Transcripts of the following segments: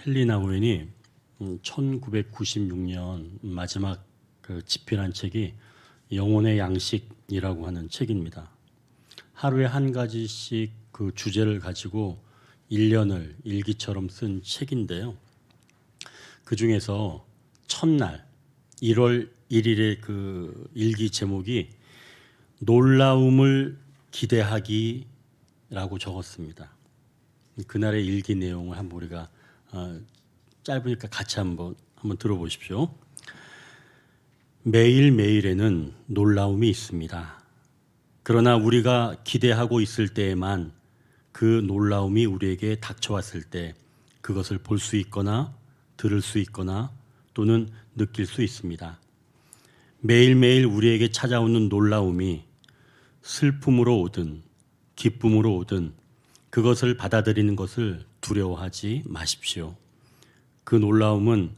헬리나 우엔이 1996년 마지막 집필한 책이 영혼의 양식이라고 하는 책입니다. 하루에 한 가지씩 그 주제를 가지고 1년을 일기처럼 쓴 책인데요. 그 중에서 첫날 1월 1일의 그 일기 제목이 놀라움을 기대하기라고 적었습니다. 그날의 일기 내용을 한번 우리가 짧으니까 같이 한번 들어보십시오. 매일매일에는 놀라움이 있습니다. 그러나 우리가 기대하고 있을 때에만 그 놀라움이 우리에게 닥쳐왔을 때 그것을 볼 수 있거나 들을 수 있거나 또는 느낄 수 있습니다. 매일매일 우리에게 찾아오는 놀라움이 슬픔으로 오든 기쁨으로 오든 그것을 받아들이는 것을 두려워하지 마십시오. 그 놀라움은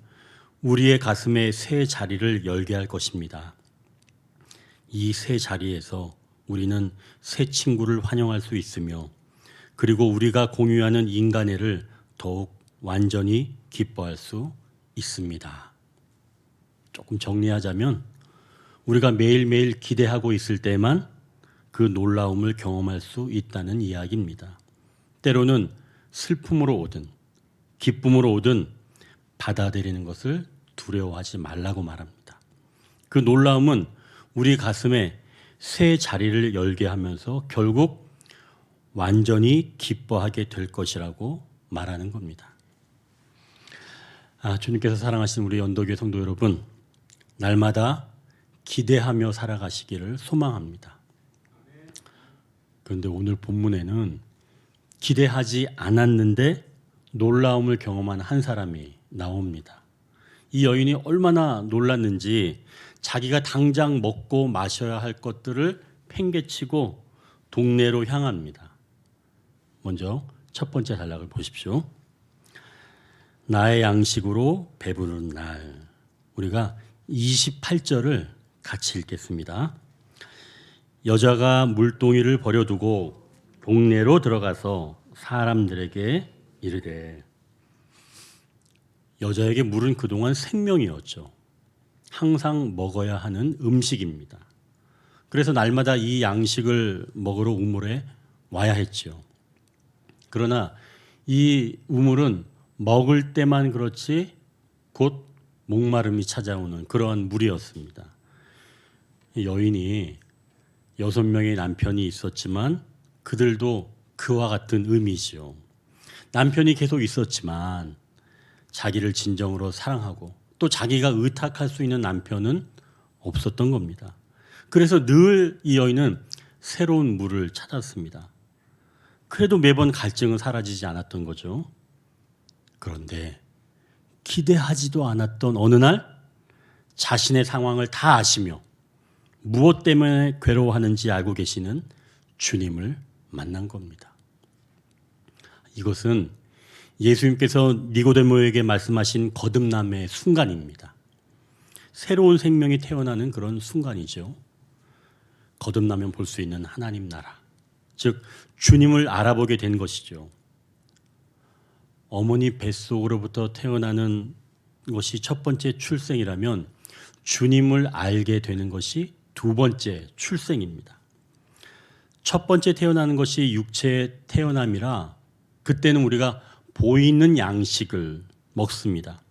우리의 가슴에 새 자리를 열게 할 것입니다. 이 새 자리에서 우리는 새 친구를 환영할 수 있으며 그리고 우리가 공유하는 인간애를 더욱 완전히 기뻐할 수 있습니다. 조금 정리하자면 우리가 매일매일 기대하고 있을 때만 그 놀라움을 경험할 수 있다는 이야기입니다. 때로는 슬픔으로 오든 기쁨으로 오든 받아들이는 것을 두려워하지 말라고 말합니다. 그 놀라움은 우리 가슴에 새 자리를 열게 하면서 결국 완전히 기뻐하게 될 것이라고 말하는 겁니다. 주님께서 사랑하시는 우리 연도교회 성도 여러분, 날마다 기대하며 살아가시기를 소망합니다. 그런데 오늘 본문에는 기대하지 않았는데 놀라움을 경험한 한 사람이 나옵니다. 이 여인이 얼마나 놀랐는지 자기가 당장 먹고 마셔야 할 것들을 팽개치고 동네로 향합니다. 먼저 첫 번째 단락을 보십시오. 나의 양식으로 배부른 날. 우리가 28절을 같이 읽겠습니다. 여자가 물동이를 버려두고 동네로 들어가서 사람들에게 이르되, 여자에게 물은 그동안 생명이었죠. 항상 먹어야 하는 음식입니다. 그래서 날마다 이 양식을 먹으러 우물에 와야 했죠. 그러나 이 우물은 먹을 때만 그렇지 곧 목마름이 찾아오는 그러한 물이었습니다. 여인이 6명의 남편이 있었지만 그들도 그와 같은 의미죠. 남편이 계속 있었지만 자기를 진정으로 사랑하고 또 자기가 의탁할 수 있는 남편은 없었던 겁니다. 그래서 늘 이 여인은 새로운 물을 찾았습니다. 그래도 매번 갈증은 사라지지 않았던 거죠. 그런데 기대하지도 않았던 어느 날 자신의 상황을 다 아시며 무엇 때문에 괴로워하는지 알고 계시는 주님을 만난 겁니다. 이것은 예수님께서 니고데모에게 말씀하신 거듭남의 순간입니다. 새로운 생명이 태어나는 그런 순간이죠. 거듭나면 볼 수 있는 하나님 나라, 즉 주님을 알아보게 된 것이죠. 어머니 뱃속으로부터 태어나는 것이 첫 번째 출생이라면 주님을 알게 되는 것이 두 번째 출생입니다. 첫 번째 태어나는 것이 육체의 태어남이라 그때는 우리가 보이는 양식을 먹습니다.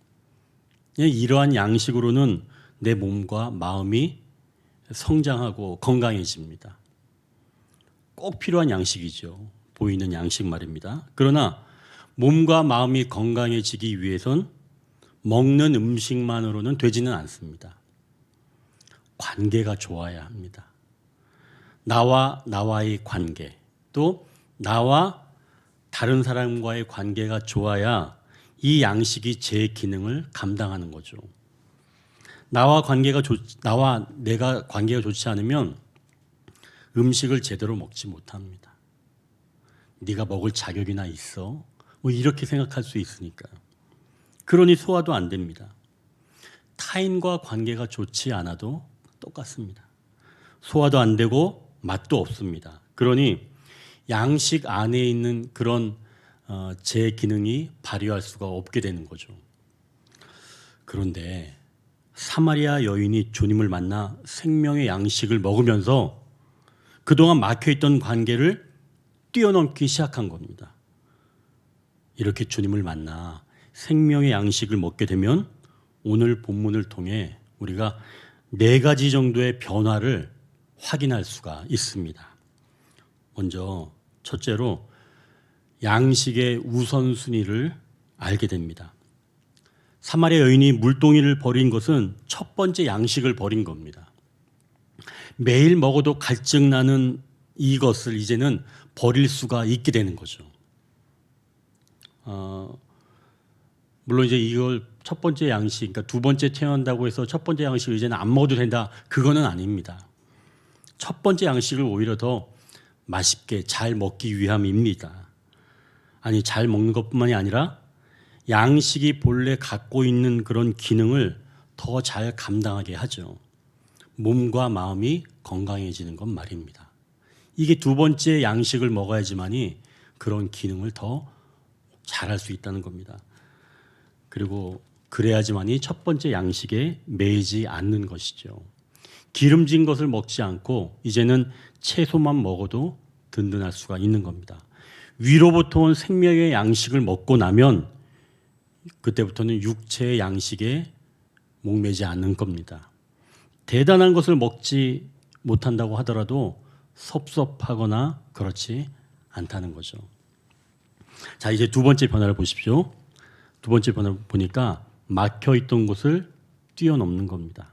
이러한 양식으로는 내 몸과 마음이 성장하고 건강해집니다. 꼭 필요한 양식이죠. 보이는 양식 말입니다. 그러나 몸과 마음이 건강해지기 위해선 먹는 음식만으로는 되지는 않습니다. 관계가 좋아야 합니다. 나와의 관계, 또 나와 다른 사람과의 관계가 좋아야 이 양식이 제 기능을 감당하는 거죠. 나와 내가 관계가 좋지 않으면 음식을 제대로 먹지 못합니다. 네가 먹을 자격이나 있어? 뭐 이렇게 생각할 수 있으니까요. 그러니 소화도 안 됩니다. 타인과 관계가 좋지 않아도 똑같습니다. 소화도 안 되고 맛도 없습니다. 그러니 양식 안에 있는 그런 제 기능이 발휘할 수가 없게 되는 거죠. 그런데 사마리아 여인이 주님을 만나 생명의 양식을 먹으면서 그동안 막혀있던 관계를 뛰어넘기 시작한 겁니다. 이렇게 주님을 만나 생명의 양식을 먹게 되면 오늘 본문을 통해 우리가 4가지 정도의 변화를 확인할 수가 있습니다. 먼저 첫째로 양식의 우선순위를 알게 됩니다. 사마리아 여인이 물동이를 버린 것은 첫 번째 양식을 버린 겁니다. 매일 먹어도 갈증나는 이것을 이제는 버릴 수가 있게 되는 거죠. 물론 이제 이걸 첫 번째 양식, 그러니까 두 번째 태어난다고 해서 첫 번째 양식을 이제는 안 먹어도 된다, 그거는 아닙니다. 첫 번째 양식을 오히려 더 맛있게 잘 먹기 위함입니다. 아니, 잘 먹는 것뿐만이 아니라 양식이 본래 갖고 있는 그런 기능을 더 잘 감당하게 하죠. 몸과 마음이 건강해지는 건 말입니다. 이게 두 번째 양식을 먹어야지만이 그런 기능을 더 잘할 수 있다는 겁니다. 그리고 그래야지만이 첫 번째 양식에 매이지 않는 것이죠. 기름진 것을 먹지 않고 이제는 채소만 먹어도 든든할 수가 있는 겁니다. 위로부터 온 생명의 양식을 먹고 나면 그때부터는 육체의 양식에 목매지 않는 겁니다. 대단한 것을 먹지 못한다고 하더라도 섭섭하거나 그렇지 않다는 거죠. 자, 이제 두 번째 변화를 보십시오. 두 번째 변화를 보니까 막혀있던 곳을 뛰어넘는 겁니다.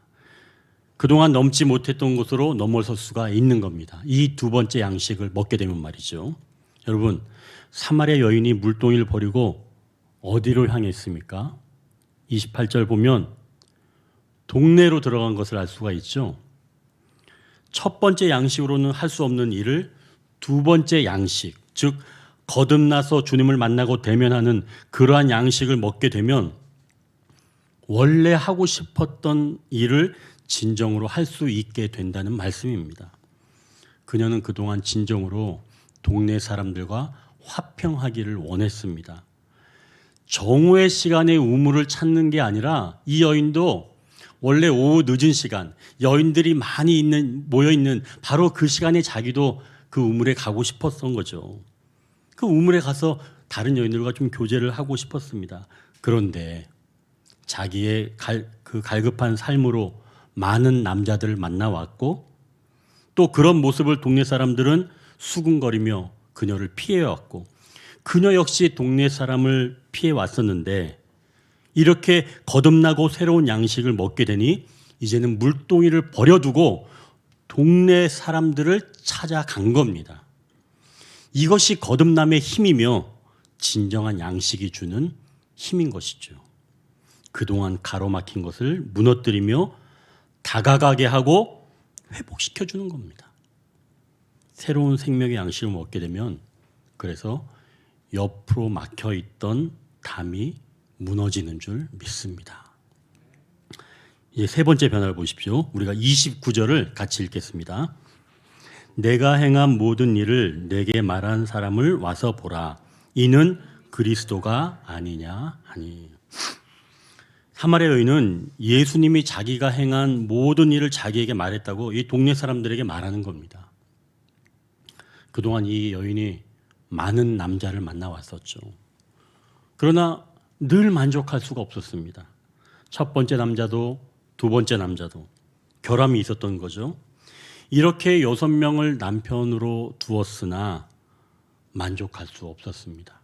그동안 넘지 못했던 곳으로 넘어설 수가 있는 겁니다. 이 두 번째 양식을 먹게 되면 말이죠. 여러분, 사마리아 여인이 물동이를 버리고 어디로 향했습니까? 28절 보면 동네로 들어간 것을 알 수가 있죠. 첫 번째 양식으로는 할 수 없는 일을 두 번째 양식, 즉 거듭나서 주님을 만나고 대면하는 그러한 양식을 먹게 되면 원래 하고 싶었던 일을 진정으로 할 수 있게 된다는 말씀입니다. 그녀는 그동안 진정으로 동네 사람들과 화평하기를 원했습니다. 정오의 시간에 우물을 찾는 게 아니라 이 여인도 원래 오후 늦은 시간, 여인들이 많이 모여 있는 바로 그 시간에 자기도 그 우물에 가고 싶었던 거죠. 그 우물에 가서 다른 여인들과 좀 교제를 하고 싶었습니다. 그런데 자기의 그 갈급한 삶으로 많은 남자들을 만나왔고 또 그런 모습을 동네 사람들은 수군거리며 그녀를 피해왔고 그녀 역시 동네 사람을 피해왔었는데 이렇게 거듭나고 새로운 양식을 먹게 되니 이제는 물동이를 버려두고 동네 사람들을 찾아간 겁니다. 이것이 거듭남의 힘이며 진정한 양식이 주는 힘인 것이죠. 그동안 가로막힌 것을 무너뜨리며 다가가게 하고 회복시켜주는 겁니다. 새로운 생명의 양식을 먹게 되면 그래서 옆으로 막혀있던 담이 무너지는 줄 믿습니다. 이제 세 번째 변화를 보십시오. 우리가 29절을 같이 읽겠습니다. 내가 행한 모든 일을 내게 말한 사람을 와서 보라. 이는 그리스도가 아니냐 하니. 사마리아 여인은 예수님이 자기가 행한 모든 일을 자기에게 말했다고 이 동네 사람들에게 말하는 겁니다. 그동안 이 여인이 많은 남자를 만나왔었죠. 그러나 늘 만족할 수가 없었습니다. 첫 번째 남자도 두 번째 남자도 결함이 있었던 거죠. 이렇게 6명을 남편으로 두었으나 만족할 수 없었습니다.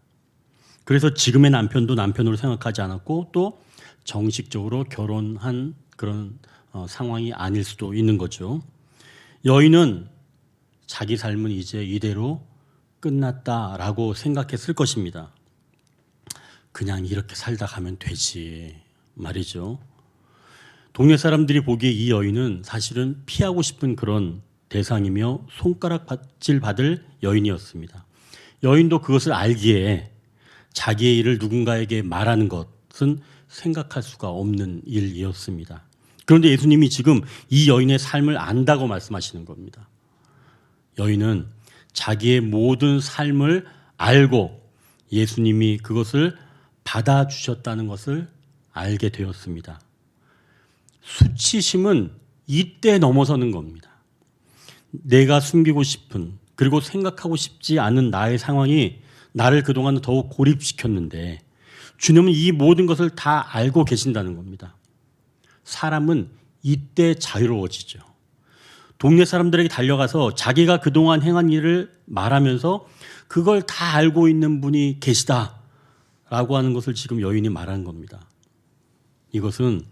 그래서 지금의 남편도 남편으로 생각하지 않았고 또 정식적으로 결혼한 그런 상황이 아닐 수도 있는 거죠. 여인은 자기 삶은 이제 이대로 끝났다라고 생각했을 것입니다. 그냥 이렇게 살다 가면 되지 말이죠. 동네 사람들이 보기에 이 여인은 사실은 피하고 싶은 그런 대상이며 손가락질 받을 여인이었습니다. 여인도 그것을 알기에 자기의 일을 누군가에게 말하는 것은 생각할 수가 없는 일이었습니다. 그런데 예수님이 지금 이 여인의 삶을 안다고 말씀하시는 겁니다. 여인은 자기의 모든 삶을 알고 예수님이 그것을 받아주셨다는 것을 알게 되었습니다. 수치심은 이때 넘어서는 겁니다. 내가 숨기고 싶은 그리고 생각하고 싶지 않은 나의 상황이 나를 그동안 더욱 고립시켰는데 주님은 이 모든 것을 다 알고 계신다는 겁니다. 사람은 이때 자유로워지죠. 동네 사람들에게 달려가서 자기가 그동안 행한 일을 말하면서 그걸 다 알고 있는 분이 계시다라고 하는 것을 지금 여인이 말하는 겁니다. 이것은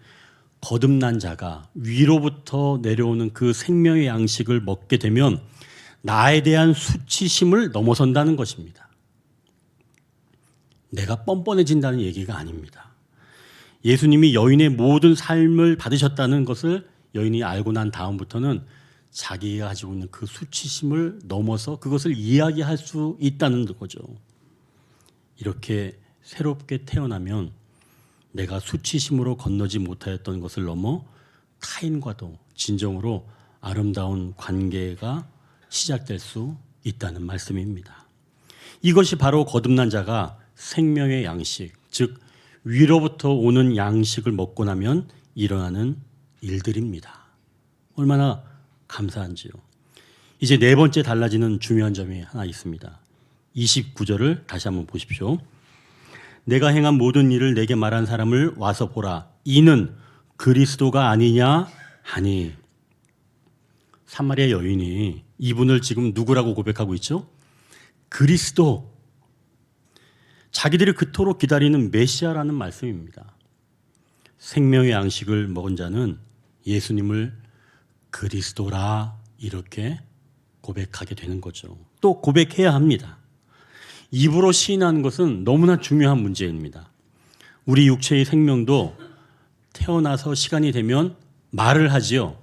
거듭난 자가 위로부터 내려오는 그 생명의 양식을 먹게 되면 나에 대한 수치심을 넘어선다는 것입니다. 내가 뻔뻔해진다는 얘기가 아닙니다. 예수님이 여인의 모든 삶을 받으셨다는 것을 여인이 알고 난 다음부터는 자기가 가지고 있는 그 수치심을 넘어서 그것을 이야기할 수 있다는 거죠. 이렇게 새롭게 태어나면 내가 수치심으로 건너지 못하였던 것을 넘어 타인과도 진정으로 아름다운 관계가 시작될 수 있다는 말씀입니다. 이것이 바로 거듭난 자가 생명의 양식, 즉 위로부터 오는 양식을 먹고 나면 일어나는 일들입니다. 얼마나 감사한지요. 이제 네 번째 달라지는 중요한 점이 하나 있습니다. 29절을 다시 한번 보십시오. 내가 행한 모든 일을 내게 말한 사람을 와서 보라. 이는 그리스도가 아니냐 하니. 사마리아 여인이 이분을 지금 누구라고 고백하고 있죠? 그리스도. 자기들이 그토록 기다리는 메시아라는 말씀입니다. 생명의 양식을 먹은 자는 예수님을 그리스도라 이렇게 고백하게 되는 거죠. 또 고백해야 합니다. 입으로 시인하는 것은 너무나 중요한 문제입니다. 우리 육체의 생명도 태어나서 시간이 되면 말을 하지요.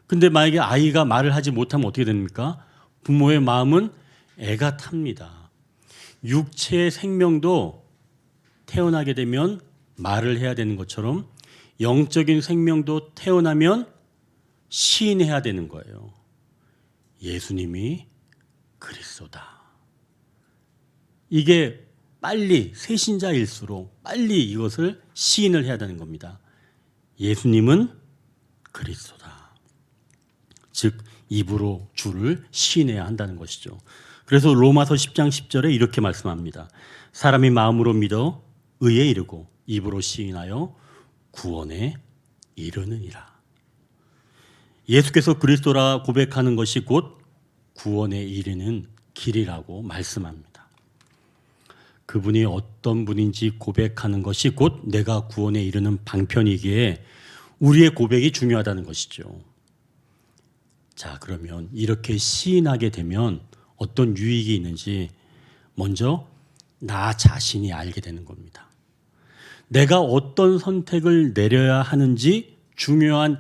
근데 만약에 아이가 말을 하지 못하면 어떻게 됩니까? 부모의 마음은 애가 탑니다. 육체의 생명도 태어나게 되면 말을 해야 되는 것처럼 영적인 생명도 태어나면 시인해야 되는 거예요. 예수님이 그리스도다. 이게 빨리 새신자일수록 빨리 이것을 시인을 해야 되는 겁니다. 예수님은 그리스도다. 즉 입으로 주를 시인해야 한다는 것이죠. 그래서 로마서 10장 10절에 이렇게 말씀합니다. 사람이 마음으로 믿어 의에 이르고 입으로 시인하여 구원에 이르느니라. 예수께서 그리스도라 고백하는 것이 곧 구원에 이르는 길이라고 말씀합니다. 그분이 어떤 분인지 고백하는 것이 곧 내가 구원에 이르는 방편이기에 우리의 고백이 중요하다는 것이죠. 자, 그러면 이렇게 시인하게 되면 어떤 유익이 있는지 먼저 나 자신이 알게 되는 겁니다. 내가 어떤 선택을 내려야 하는지 중요한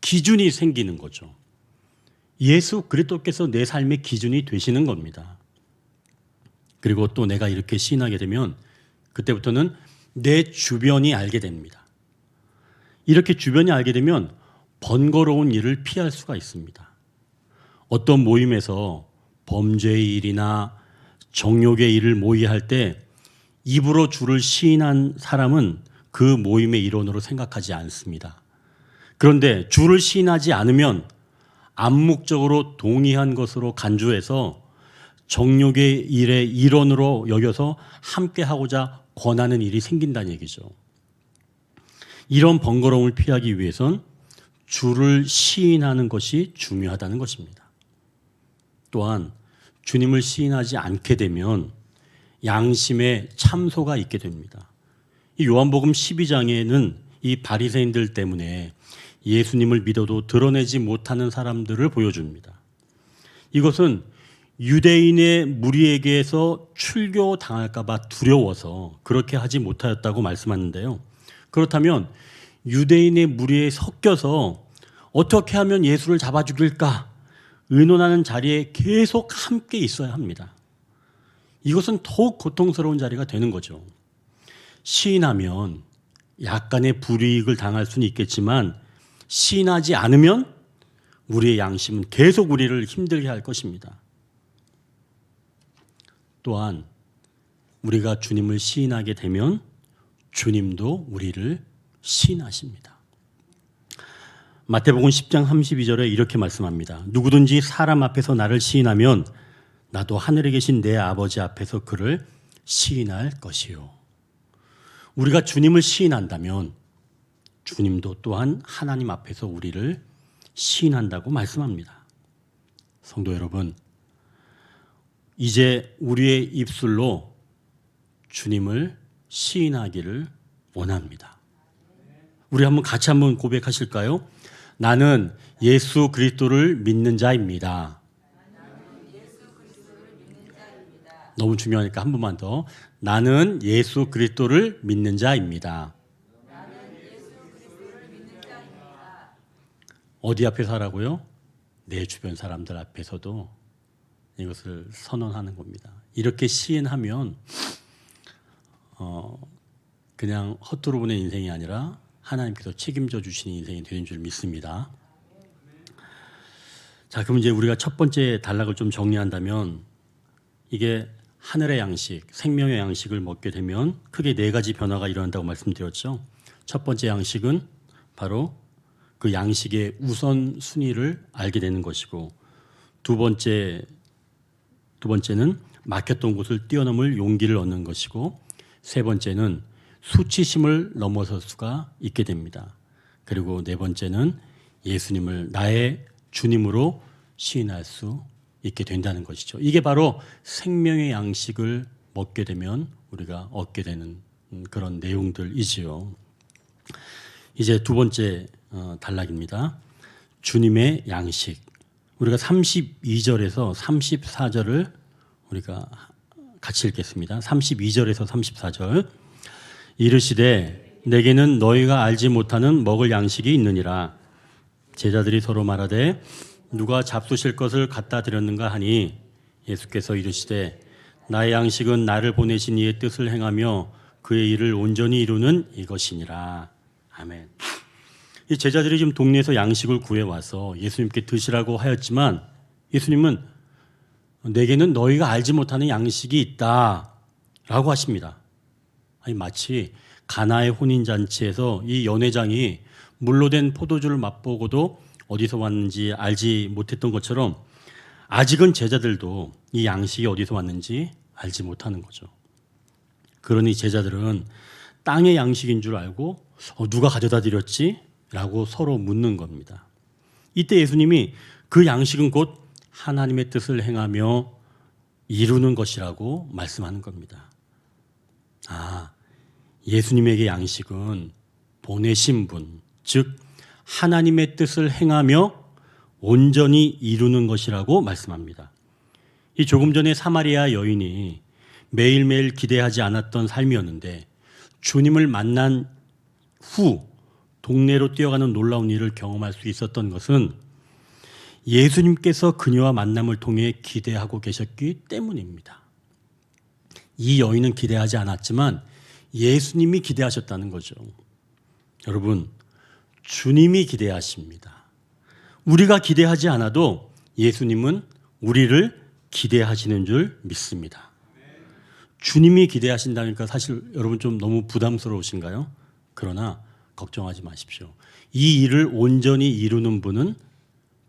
기준이 생기는 거죠. 예수 그리스도께서 내 삶의 기준이 되시는 겁니다. 그리고 또 내가 이렇게 시인하게 되면 그때부터는 내 주변이 알게 됩니다. 이렇게 주변이 알게 되면 번거로운 일을 피할 수가 있습니다. 어떤 모임에서 범죄의 일이나 정욕의 일을 모의할 때 입으로 주를 시인한 사람은 그 모임의 일원으로 생각하지 않습니다. 그런데 주를 시인하지 않으면 암묵적으로 동의한 것으로 간주해서 정욕의 일의 일원으로 여겨서 함께하고자 권하는 일이 생긴다는 얘기죠. 이런 번거로움을 피하기 위해선 주를 시인하는 것이 중요하다는 것입니다. 또한 주님을 시인하지 않게 되면 양심에 참소가 있게 됩니다. 이 요한복음 12장에는 이 바리새인들 때문에 예수님을 믿어도 드러내지 못하는 사람들을 보여줍니다. 이것은 유대인의 무리에게서 출교당할까 봐 두려워서 그렇게 하지 못하였다고 말씀하는데요. 그렇다면 유대인의 무리에 섞여서 어떻게 하면 예수를 잡아 죽일까 의논하는 자리에 계속 함께 있어야 합니다. 이것은 더욱 고통스러운 자리가 되는 거죠. 시인하면 약간의 불이익을 당할 수는 있겠지만 시인하지 않으면 우리의 양심은 계속 우리를 힘들게 할 것입니다. 또한 우리가 주님을 시인하게 되면 주님도 우리를 시인하십니다. 마태복음 10장 32절에 이렇게 말씀합니다. 누구든지 사람 앞에서 나를 시인하면 나도 하늘에 계신 내 아버지 앞에서 그를 시인할 것이요. 우리가 주님을 시인한다면 주님도 또한 하나님 앞에서 우리를 시인한다고 말씀합니다. 성도 여러분, 이제 우리의 입술로 주님을 시인하기를 원합니다. 우리 같이 한번 고백하실까요? 나는 예수 그리스도를 믿는 자입니다. 너무 중요하니까 한 번만 더. 나는 예수 그리스도를 믿는 자입니다. 어디 앞에서 하라고요? 내 주변 사람들 앞에서도 이것을 선언하는 겁니다. 이렇게 시인하면 그냥 헛도로 보낸 인생이 아니라 하나님께서 책임져 주시는 인생이 되는 줄 믿습니다. 자, 그럼 이제 우리가 첫 번째 단락을 좀 정리한다면 이게 하늘의 양식, 생명의 양식을 먹게 되면 크게 네 가지 변화가 일어난다고 말씀드렸죠. 첫 번째 양식은 바로 그 양식의 우선순위를 알게 되는 것이고, 두 번째는 막혔던 곳을 뛰어넘을 용기를 얻는 것이고, 세 번째는 수치심을 넘어설 수가 있게 됩니다. 그리고 네 번째는 예수님을 나의 주님으로 시인할 수 있게 된다는 것이죠. 이게 바로 생명의 양식을 먹게 되면 우리가 얻게 되는 그런 내용들이지요. 이제 두 번째 단락입니다. 주님의 양식. 우리가 32절에서 34절을 우리가 같이 읽겠습니다. 32절에서 34절. 이르시되 내게는 너희가 알지 못하는 먹을 양식이 있느니라. 제자들이 서로 말하되 누가 잡수실 것을 갖다 드렸는가 하니 예수께서 이르시되 나의 양식은 나를 보내신 이의 뜻을 행하며 그의 일을 온전히 이루는 이것이니라. 아멘. 이 제자들이 지금 동네에서 양식을 구해와서 예수님께 드시라고 하였지만 예수님은 내게는 너희가 알지 못하는 양식이 있다 라고 하십니다. 아니, 마치 가나의 혼인잔치에서 이 연회장이 물로 된 포도주를 맛보고도 어디서 왔는지 알지 못했던 것처럼 아직은 제자들도 이 양식이 어디서 왔는지 알지 못하는 거죠. 그러니 제자들은 땅의 양식인 줄 알고 누가 가져다 드렸지? 라고 서로 묻는 겁니다. 이때 예수님이 그 양식은 곧 하나님의 뜻을 행하며 이루는 것이라고 말씀하는 겁니다. 예수님에게 양식은 보내신 분, 즉 하나님의 뜻을 행하며 온전히 이루는 것이라고 말씀합니다. 이 조금 전에 사마리아 여인이 매일매일 기대하지 않았던 삶이었는데 주님을 만난 후 동네로 뛰어가는 놀라운 일을 경험할 수 있었던 것은 예수님께서 그녀와 만남을 통해 기대하고 계셨기 때문입니다. 이 여인은 기대하지 않았지만 예수님이 기대하셨다는 거죠. 여러분, 주님이 기대하십니다. 우리가 기대하지 않아도 예수님은 우리를 기대하시는 줄 믿습니다. 주님이 기대하신다니까 사실 여러분 좀 너무 부담스러우신가요? 그러나 걱정하지 마십시오. 이 일을 온전히 이루는 분은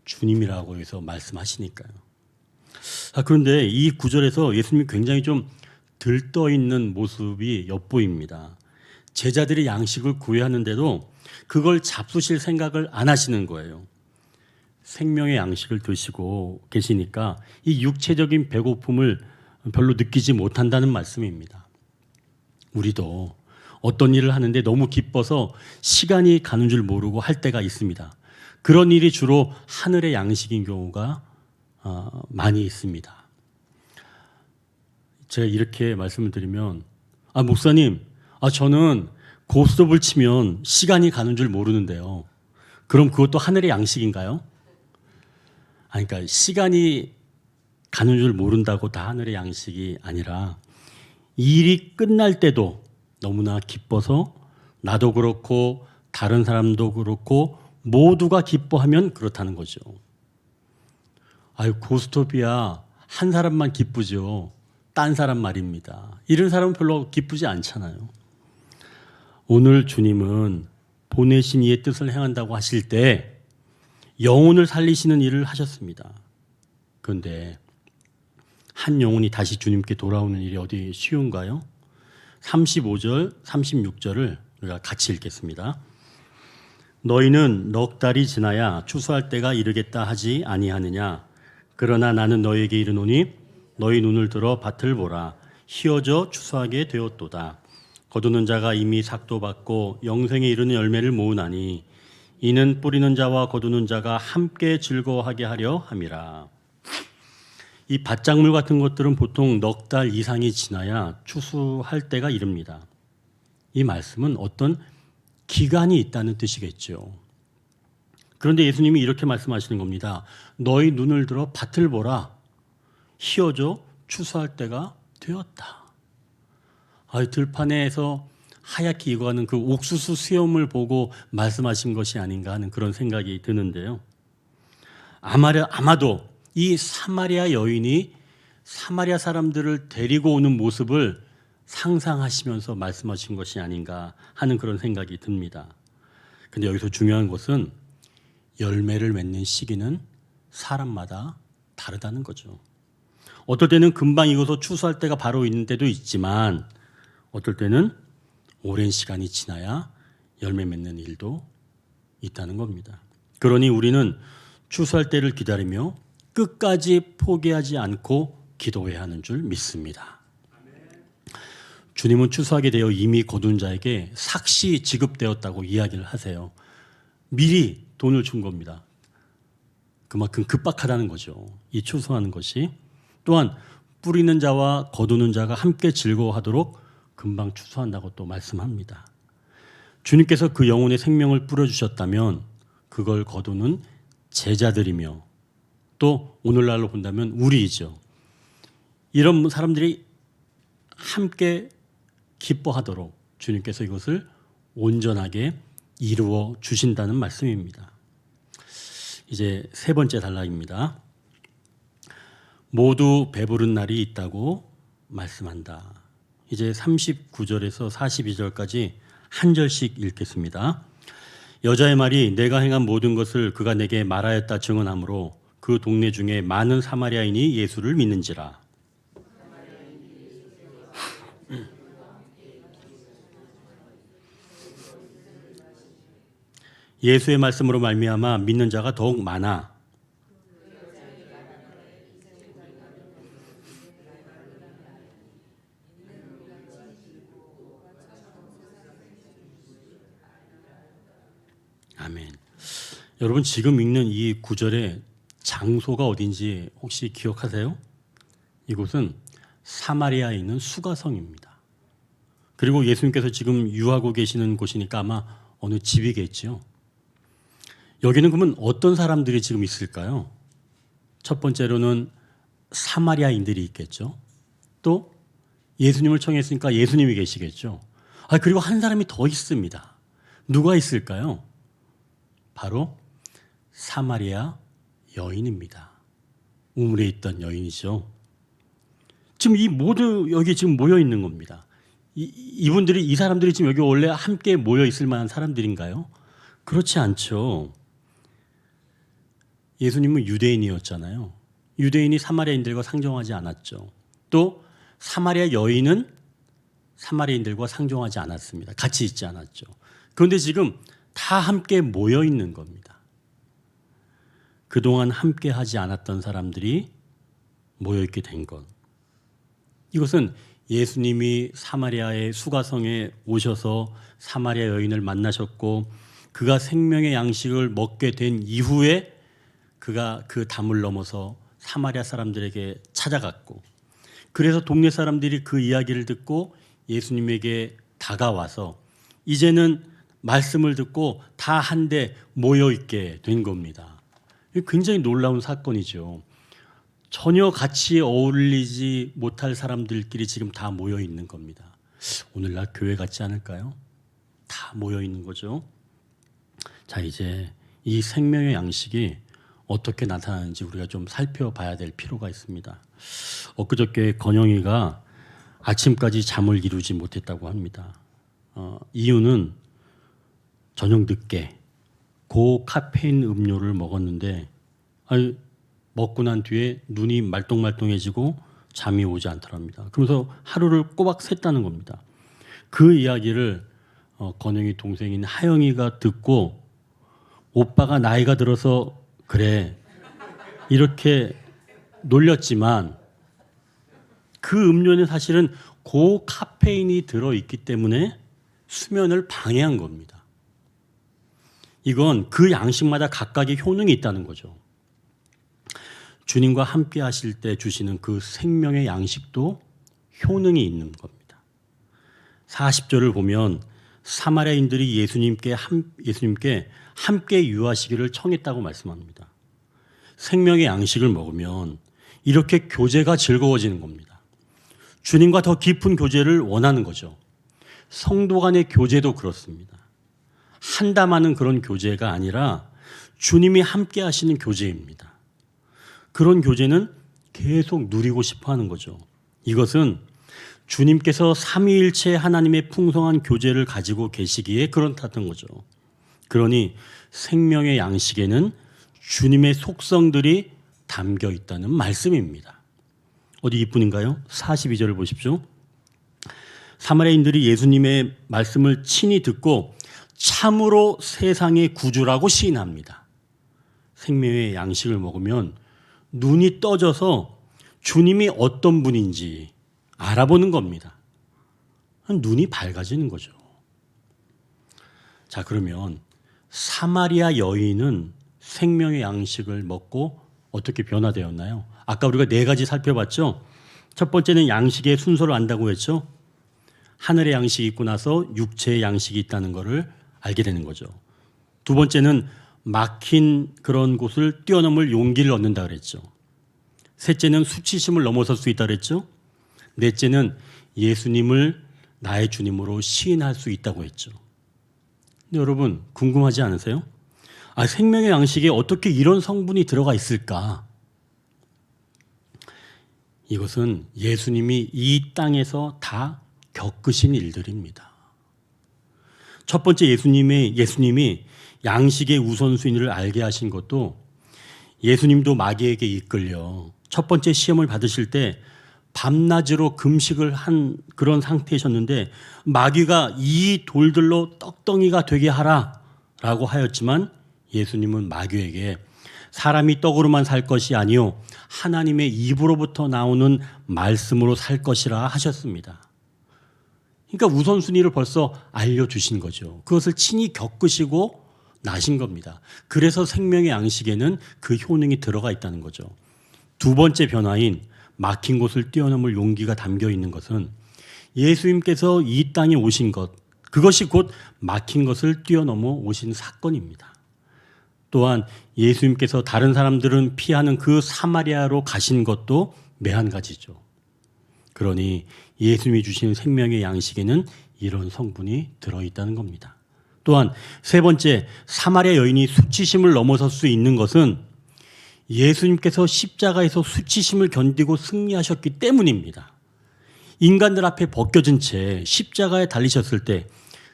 주님이라고 해서 말씀하시니까요. 그런데 이 구절에서 예수님이 굉장히 좀 들떠있는 모습이 엿보입니다. 제자들이 양식을 구해하는데도 그걸 잡수실 생각을 안 하시는 거예요. 생명의 양식을 드시고 계시니까 이 육체적인 배고픔을 별로 느끼지 못한다는 말씀입니다. 우리도 어떤 일을 하는데 너무 기뻐서 시간이 가는 줄 모르고 할 때가 있습니다. 그런 일이 주로 하늘의 양식인 경우가 많이 있습니다. 제가 이렇게 말씀을 드리면 목사님, 저는 고스톱을 치면 시간이 가는 줄 모르는데요. 그럼 그것도 하늘의 양식인가요? 그러니까 시간이 가는 줄 모른다고 다 하늘의 양식이 아니라 일이 끝날 때도 너무나 기뻐서 나도 그렇고 다른 사람도 그렇고 모두가 기뻐하면 그렇다는 거죠. 고스톱이야 한 사람만 기쁘죠. 딴 사람 말입니다. 이런 사람은 별로 기쁘지 않잖아요. 오늘 주님은 보내신 이의 뜻을 행한다고 하실 때 영혼을 살리시는 일을 하셨습니다. 그런데 한 영혼이 다시 주님께 돌아오는 일이 어디 쉬운가요? 35절, 36절을 우리가 같이 읽겠습니다. 너희는 넉 달이 지나야 추수할 때가 이르겠다 하지 아니하느냐? 그러나 나는 너희에게 이르노니 너희 눈을 들어 밭을 보라. 희어져 추수하게 되었도다. 거두는 자가 이미 삭도 받고 영생에 이르는 열매를 모으나니 이는 뿌리는 자와 거두는 자가 함께 즐거워하게 하려 함이라. 이 밭작물 같은 것들은 보통 넉 달 이상이 지나야 추수할 때가 이릅니다. 이 말씀은 어떤 기간이 있다는 뜻이겠죠. 그런데 예수님이 이렇게 말씀하시는 겁니다. 너희 눈을 들어 밭을 보라. 희어져 추수할 때가 되었다. 들판에서 하얗게 익어가는 그 옥수수 수염을 보고 말씀하신 것이 아닌가 하는 그런 생각이 드는데요. 아마도 이 사마리아 여인이 사마리아 사람들을 데리고 오는 모습을 상상하시면서 말씀하신 것이 아닌가 하는 그런 생각이 듭니다. 근데 여기서 중요한 것은 열매를 맺는 시기는 사람마다 다르다는 거죠. 어떨 때는 금방 익어서 추수할 때가 바로 있는 때도 있지만 어떨 때는 오랜 시간이 지나야 열매 맺는 일도 있다는 겁니다. 그러니 우리는 추수할 때를 기다리며 끝까지 포기하지 않고 기도해야 하는 줄 믿습니다. 주님은 추수하게 되어 이미 거둔 자에게 삭시 지급되었다고 이야기를 하세요. 미리 돈을 준 겁니다. 그만큼 급박하다는 거죠. 이 추수하는 것이. 또한 뿌리는 자와 거두는 자가 함께 즐거워하도록 금방 추수한다고 또 말씀합니다. 주님께서 그 영혼의 생명을 뿌려주셨다면 그걸 거두는 제자들이며 또 오늘날로 본다면 우리이죠. 이런 사람들이 함께 기뻐하도록 주님께서 이것을 온전하게 이루어 주신다는 말씀입니다. 이제 세 번째 단락입니다. 모두 배부른 날이 있다고 말씀한다. 이제 39절에서 42절까지 한 절씩 읽겠습니다. 여자의 말이 내가 행한 모든 것을 그가 내게 말하였다 증언하므로 그 동네 중에 많은 사마리아인이 예수를 믿는지라. 예수의 말씀으로 말미암아 믿는 자가 더욱 많아. 아멘. 여러분 지금 읽는 이 구절의 장소가 어딘지 혹시 기억하세요? 이곳은 사마리아에 있는 수가성입니다. 그리고 예수님께서 지금 유하고 계시는 곳이니까 아마 어느 집이겠죠. 여기는 그러면 어떤 사람들이 지금 있을까요? 첫 번째로는 사마리아인들이 있겠죠. 또 예수님을 청했으니까 예수님이 계시겠죠. 그리고 한 사람이 더 있습니다. 누가 있을까요? 바로 사마리아 여인입니다. 우물에 있던 여인이죠. 지금 이 모두 여기 지금 모여 있는 겁니다. 이 사람들이 지금 여기 원래 함께 모여 있을 만한 사람들인가요? 그렇지 않죠. 예수님은 유대인이었잖아요. 유대인이 사마리아인들과 상종하지 않았죠. 또 사마리아 여인은 사마리아인들과 상종하지 않았습니다. 같이 있지 않았죠. 그런데 지금 다 함께 모여 있는 겁니다. 그동안 함께 하지 않았던 사람들이 모여 있게 된 것. 이것은 예수님이 사마리아의 수가성에 오셔서 사마리아 여인을 만나셨고 그가 생명의 양식을 먹게 된 이후에 그가 그 담을 넘어서 사마리아 사람들에게 찾아갔고 그래서 동네 사람들이 그 이야기를 듣고 예수님에게 다가와서 이제는 말씀을 듣고 다 한데 모여 있게 된 겁니다. 굉장히 놀라운 사건이죠. 전혀 같이 어울리지 못할 사람들끼리 지금 다 모여 있는 겁니다. 오늘날 교회 같지 않을까요? 다 모여 있는 거죠. 자, 이제 이 생명의 양식이 어떻게 나타나는지 우리가 좀 살펴봐야 될 필요가 있습니다. 엊그저께 건영이가 아침까지 잠을 이루지 못했다고 합니다. 이유는 저녁 늦게 고카페인 음료를 먹었는데 먹고 난 뒤에 눈이 말똥말똥해지고 잠이 오지 않더랍니다. 그러면서 하루를 꼬박 샜다는 겁니다. 그 이야기를 건영이 동생인 하영이가 듣고 오빠가 나이가 들어서 그래 이렇게 놀렸지만 그 음료는 사실은 고카페인이 들어있기 때문에 수면을 방해한 겁니다. 이건 그 양식마다 각각의 효능이 있다는 거죠. 주님과 함께 하실 때 주시는 그 생명의 양식도 효능이 있는 겁니다. 40절을 보면 사마리아인들이 예수님께 함께 유하시기를 청했다고 말씀합니다. 생명의 양식을 먹으면 이렇게 교제가 즐거워지는 겁니다. 주님과 더 깊은 교제를 원하는 거죠. 성도 간의 교제도 그렇습니다. 한담하는 그런 교제가 아니라 주님이 함께 하시는 교제입니다. 그런 교제는 계속 누리고 싶어 하는 거죠. 이것은 주님께서 삼위일체 하나님의 풍성한 교제를 가지고 계시기에 그렇다는 거죠. 그러니 생명의 양식에는 주님의 속성들이 담겨 있다는 말씀입니다. 어디 이뿐인가요? 42절을 보십시오. 사마리아인들이 예수님의 말씀을 친히 듣고 참으로 세상의 구주라고 시인합니다. 생명의 양식을 먹으면 눈이 떠져서 주님이 어떤 분인지 알아보는 겁니다. 눈이 밝아지는 거죠. 자, 그러면 사마리아 여인은 생명의 양식을 먹고 어떻게 변화되었나요? 아까 우리가 4가지 살펴봤죠. 첫 번째는 양식의 순서를 안다고 했죠. 하늘의 양식이 있고 나서 육체의 양식이 있다는 것을 알게 되는 거죠. 두 번째는 막힌 그런 곳을 뛰어넘을 용기를 얻는다 그랬죠. 셋째는 수치심을 넘어설 수 있다 그랬죠. 넷째는 예수님을 나의 주님으로 시인할 수 있다고 했죠. 근데 여러분 궁금하지 않으세요? 생명의 양식에 어떻게 이런 성분이 들어가 있을까? 이것은 예수님이 이 땅에서 다 겪으신 일들입니다. 첫 번째 예수님이 양식의 우선순위를 알게 하신 것도 예수님도 마귀에게 이끌려 첫 번째 시험을 받으실 때 밤낮으로 금식을 한 그런 상태이셨는데 마귀가 이 돌들로 떡덩이가 되게 하라 라고 하였지만 예수님은 마귀에게 사람이 떡으로만 살 것이 아니요 하나님의 입으로부터 나오는 말씀으로 살 것이라 하셨습니다. 그러니까 우선순위를 벌써 알려주신 거죠. 그것을 친히 겪으시고 나신 겁니다. 그래서 생명의 양식에는 그 효능이 들어가 있다는 거죠. 두 번째 변화인 막힌 곳을 뛰어넘을 용기가 담겨 있는 것은 예수님께서 이 땅에 오신 것, 그것이 곧 막힌 것을 뛰어넘어 오신 사건입니다. 또한 예수님께서 다른 사람들은 피하는 그 사마리아로 가신 것도 매한가지죠. 그러니 예수님이 주신 생명의 양식에는 이런 성분이 들어있다는 겁니다. 또한 세 번째, 사마리아 여인이 수치심을 넘어설 수 있는 것은 예수님께서 십자가에서 수치심을 견디고 승리하셨기 때문입니다. 인간들 앞에 벗겨진 채 십자가에 달리셨을 때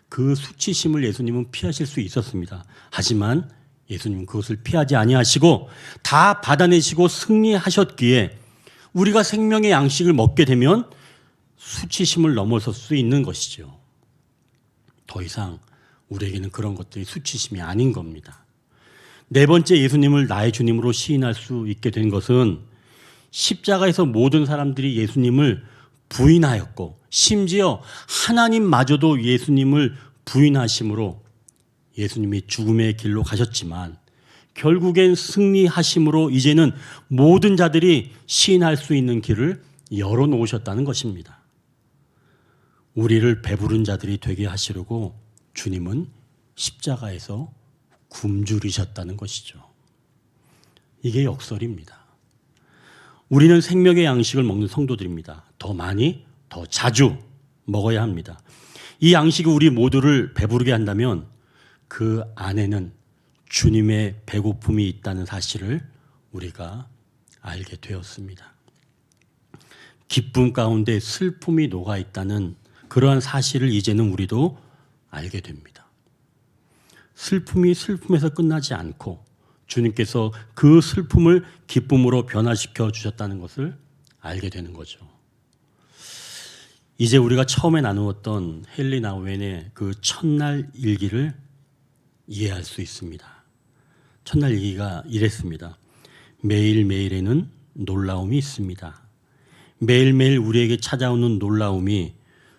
그 수치심을 예수님은 피하실 수 있었습니다. 하지만 예수님은 그것을 피하지 아니하시고 다 받아내시고 승리하셨기에 우리가 생명의 양식을 먹게 되면 수치심을 넘어설 수 있는 것이죠. 더 이상 우리에게는 그런 것들이 수치심이 아닌 겁니다. 네 번째, 예수님을 나의 주님으로 시인할 수 있게 된 것은 십자가에서 모든 사람들이 예수님을 부인하였고 심지어 하나님마저도 예수님을 부인하심으로 예수님이 죽음의 길로 가셨지만 결국엔 승리하심으로 이제는 모든 자들이 시인할 수 있는 길을 열어놓으셨다는 것입니다. 우리를 배부른 자들이 되게 하시려고 주님은 십자가에서 굶주리셨다는 것이죠. 이게 역설입니다. 우리는 생명의 양식을 먹는 성도들입니다. 더 많이, 더 자주 먹어야 합니다. 이 양식이 우리 모두를 배부르게 한다면 그 안에는 주님의 배고픔이 있다는 사실을 우리가 알게 되었습니다. 기쁨 가운데 슬픔이 녹아 있다는 그러한 사실을 이제는 우리도 알게 됩니다. 슬픔이 슬픔에서 끝나지 않고 주님께서 그 슬픔을 기쁨으로 변화시켜 주셨다는 것을 알게 되는 거죠. 이제 우리가 처음에 나누었던 헨리 나우엔의 그 첫날 일기를 이해할 수 있습니다. 첫날 일기가 이랬습니다. 매일매일에는 놀라움이 있습니다. 매일매일 우리에게 찾아오는 놀라움이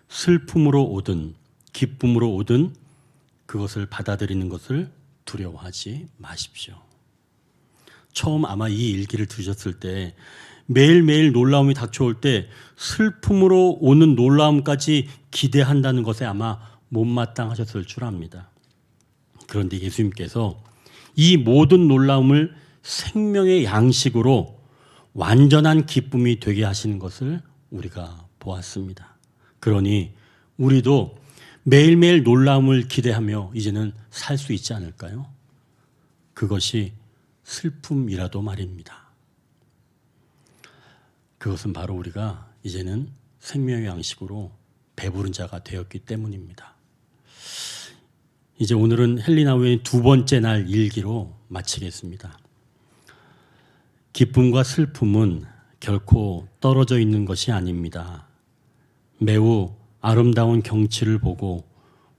슬픔으로 오든 기쁨으로 오든 그것을 받아들이는 것을 두려워하지 마십시오. 처음 아마 이 일기를 들으셨을 때 매일매일 놀라움이 닥쳐올 때 슬픔으로 오는 놀라움까지 기대한다는 것에 아마 못마땅하셨을 줄 압니다. 그런데 예수님께서 이 모든 놀라움을 생명의 양식으로 완전한 기쁨이 되게 하시는 것을 우리가 보았습니다. 그러니 우리도 매일매일 놀라움을 기대하며 이제는 살 수 있지 않을까요? 그것이 슬픔이라도 말입니다. 그것은 바로 우리가 이제는 생명의 양식으로 배부른 자가 되었기 때문입니다. 이제 오늘은 헨리 나우엔의 두 번째 날 일기로 마치겠습니다. 기쁨과 슬픔은 결코 떨어져 있는 것이 아닙니다. 매우 아름다운 경치를 보고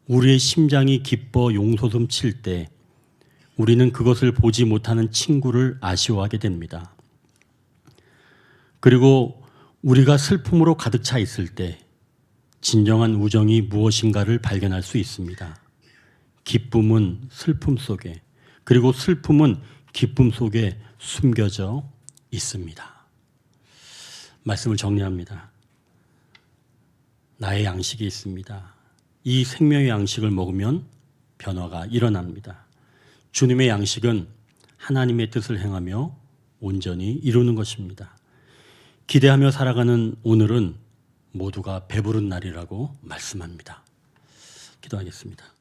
우리의 심장이 기뻐 용솟음 칠 때 우리는 그것을 보지 못하는 친구를 아쉬워하게 됩니다. 그리고 우리가 슬픔으로 가득 차 있을 때 진정한 우정이 무엇인가를 발견할 수 있습니다. 기쁨은 슬픔 속에, 그리고 슬픔은 기쁨 속에 숨겨져 있습니다. 말씀을 정리합니다. 나의 양식이 있습니다. 이 생명의 양식을 먹으면 변화가 일어납니다. 주님의 양식은 하나님의 뜻을 행하며 온전히 이루는 것입니다. 기대하며 살아가는 오늘은 모두가 배부른 날이라고 말씀합니다. 기도하겠습니다.